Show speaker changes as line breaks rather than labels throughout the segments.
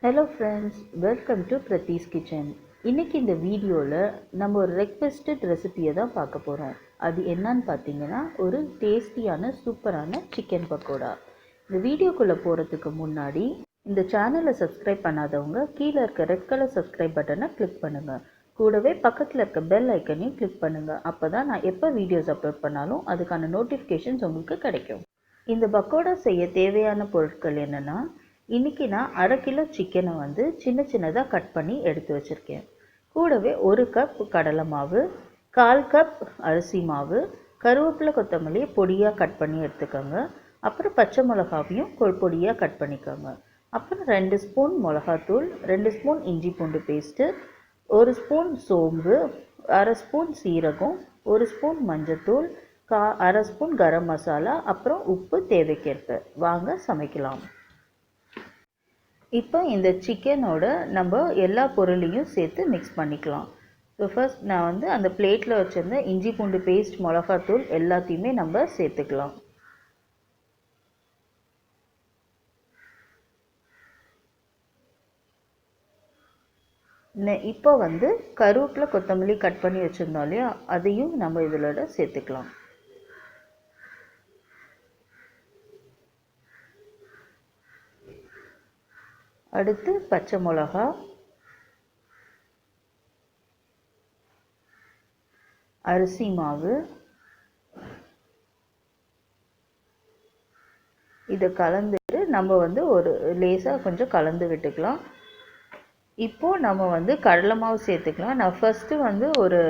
Hello friends, welcome to Pradeesh kitchen. இன்றைக்கி இந்த வீடியோவில் நம்ம ஒரு ரெக்வெஸ்டட் ரெசிபியை தான் பார்க்க போகிறோம். அது என்னன்னு பார்த்தீங்கன்னா, ஒரு டேஸ்டியான சூப்பரான சிக்கன் பக்கோடா. இந்த வீடியோக்குள்ளே போகிறதுக்கு முன்னாடி இந்த சேனலை சப்ஸ்கிரைப் பண்ணாதவங்க கீழே இருக்க ரெட் கலர் சப்ஸ்கிரைப் பட்டனை கிளிக் பண்ணுங்கள். கூடவே பக்கத்தில் இருக்க பெல் ஐக்கனையும் கிளிக் பண்ணுங்கள். அப்போ தான் நான் எப்போ வீடியோஸ் அப்லோட் பண்ணாலும் அதுக்கான நோட்டிஃபிகேஷன்ஸ் உங்களுக்கு கிடைக்கும். இந்த பக்கோடா செய்ய தேவையான பொருட்கள் என்னென்னா, இன்றைக்கி நான் 1/2 கிலோ சிக்கனை வந்து சின்ன சின்னதாக கட் பண்ணி எடுத்து வச்சுருக்கேன். கூடவே 1 கப் கடலை மாவு, 1/4 கப் அரிசி மாவு, கருவேப்பிலை கொத்தமல்லி பொடியாக கட் பண்ணி எடுத்துக்கோங்க. அப்புறம் பச்சை மிளகாவையும் பொடியாக கட் பண்ணிக்கோங்க. அப்புறம் 2 ஸ்பூன் மிளகாத்தூள், 2 ஸ்பூன் இஞ்சி பூண்டு பேஸ்ட்டு, 1 ஸ்பூன் சோம்பு, 1/2 ஸ்பூன் சீரகம், 1 ஸ்பூன் மஞ்சத்தூள், 1/2 ஸ்பூன் கரம் மசாலா, அப்புறம் உப்பு தேவைக்கேற்ப. வாங்க சமைக்கலாம். இப்போ இந்த சிக்கனோட நம்ம எல்லா பொருளையும் சேர்த்து மிக்ஸ் பண்ணிக்கலாம். ஸோ ஃபர்ஸ்ட் நான் வந்து அந்த பிளேட்டில் வச்சுருந்த இஞ்சி பூண்டு பேஸ்ட், மிளகாத்தூள் எல்லாத்தையுமே நம்ம சேர்த்துக்கலாம். இப்போ வந்து கருவேப்பிலை கொத்தமல்லி கட் பண்ணி வச்சுருந்தோம் இல்லையா, அதையும் நம்ம இதோட சேர்த்துக்கலாம். அடுத்து பச்சை மிளகா, அரிசி மாவு, இதை கலந்துட்டு நம்ம வந்து ஒரு லேசாக கொஞ்சம் கலந்து விட்டுக்கலாம். இப்போது நம்ம வந்து கடலை மாவு சேர்த்துக்கலாம். நான் ஃபஸ்ட்டு வந்து ஒரு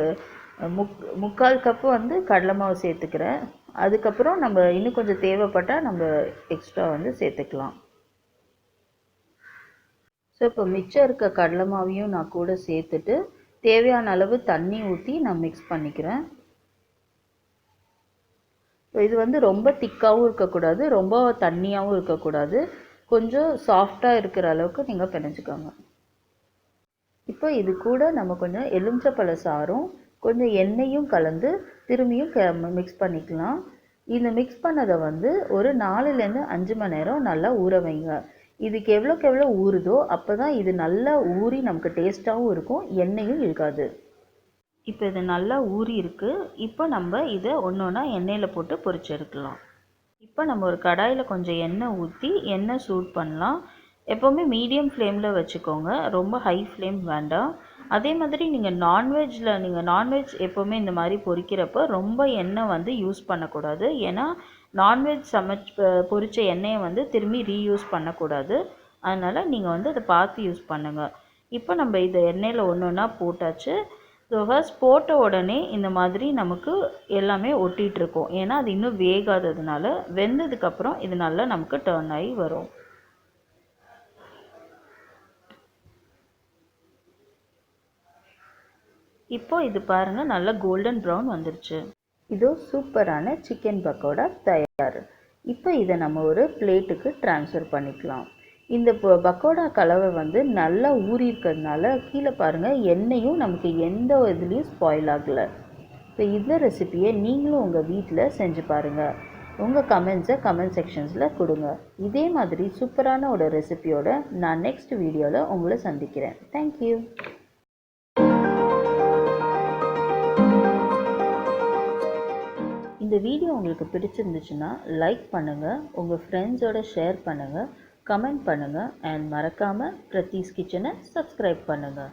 3/4 கப்பு வந்து கடலை மாவு சேர்த்துக்கிறேன். அதுக்கப்புறம் நம்ம இன்னும் கொஞ்சம் தேவைப்பட்டால் நம்ம எக்ஸ்ட்ரா வந்து சேர்த்துக்கலாம். ஸோ இப்போ மிச்சம் இருக்க கடலை மாவையும் நான் கூட சேர்த்துட்டு தேவையான அளவு தண்ணி ஊற்றி நான் மிக்ஸ் பண்ணிக்கிறேன். இது வந்து ரொம்ப திக்காகவும் இருக்கக்கூடாது, ரொம்ப தண்ணியாகவும் இருக்கக்கூடாது, கொஞ்சம் சாஃப்டாக இருக்கிற அளவுக்கு நீங்கள் பிணைஞ்சிக்கோங்க. இப்போ இது கூட நம்ம கொஞ்சம் எலுமிச்சப்பழ சாறும் கொஞ்சம் எண்ணெயும் கலந்து திரும்பியும் மிக்ஸ் பண்ணிக்கலாம். இந்த மிக்ஸ் பண்ணதை வந்து ஒரு 4லேருந்து 5 மணி நேரம் நல்லா ஊற வைங்க. இதுக்கு எவ்வளோக்கு எவ்வளோ ஊறுதோ அப்போ தான் இது நல்லா ஊறி நமக்கு டேஸ்ட்டாகவும் இருக்கும், எண்ணெயும் இருக்காது. இப்போ இது நல்லா ஊறி இருக்குது. இப்போ நம்ம இதை ஒன்று ஒன்றா எண்ணெயில் போட்டு பொரிச்சு எடுக்கலாம். இப்போ நம்ம ஒரு கடாயில் கொஞ்சம் எண்ணெய் ஊற்றி எண்ணெய் சூட் பண்ணலாம். எப்போவுமே மீடியம் ஃப்ளேமில் வச்சுக்கோங்க, ரொம்ப ஹை ஃப்ளேம் வேண்டாம். அதே மாதிரி நீங்கள் நான்வெஜ் எப்போவுமே இந்த மாதிரி பொரிக்கிறப்போ ரொம்ப எண்ணெய் வந்து யூஸ் பண்ணக்கூடாது. ஏன்னா நான்வெஜ் பொரித்த எண்ணெயை வந்து திரும்பி ரீயூஸ் பண்ணக்கூடாது. அதனால் நீங்கள் வந்து அதை பார்த்து யூஸ் பண்ணுங்கள். இப்போ நம்ம இதை எண்ணெயில் ஒன்று ஒன்றா போட்டாச்சு. ஸோ ஃபர்ஸ்ட் போட்ட உடனே இந்த மாதிரி நமக்கு எல்லாமே ஒட்டிகிட்ருக்கோம். ஏன்னா அது இன்னும் வேகாததுனால. வெந்ததுக்கப்புறம் இது நல்லா நமக்கு டர்ன் ஆகி வரும். இப்போ இது பாருங்கள், நல்லா கோல்டன் ப்ரௌன் வந்துருச்சு. இதோ சூப்பரான சிக்கன் பக்கோடா தயார். இப்போ இதை நம்ம ஒரு பிளேட்டுக்கு ட்ரான்ஸ்ஃபர் பண்ணிக்கலாம். இந்த பக்கோடா கலவை வந்து நல்லா ஊறி இருக்கிறதுனால கீழே பாருங்கள், எண்ணெயும் நமக்கு எந்த இதுலேயும் ஸ்பாயில் ஆகலை. இப்போ இந்த ரெசிபியை நீங்களும் உங்கள் வீட்டில் செஞ்சு பாருங்கள். உங்கள் கமெண்ட்ஸை கமெண்ட் செக்ஷன்ஸில் கொடுங்க. இதே மாதிரி சூப்பரான ஒரு ரெசிபியோட நான் நெக்ஸ்ட் வீடியோவில் உங்களை சந்திக்கிறேன். தேங்க்யூ. இந்த வீடியோ உங்களுக்கு பிடிச்சிருந்துச்சுன்னா லைக் பண்ணுங்கள், உங்கள் ஃப்ரெண்ட்ஸோட ஷேர் பண்ணுங்கள், கமெண்ட் பண்ணுங்கள், அண்ட் மறக்காமல் பிரதீஸ் கிச்சனை சப்ஸ்கிரைப் பண்ணுங்கள்.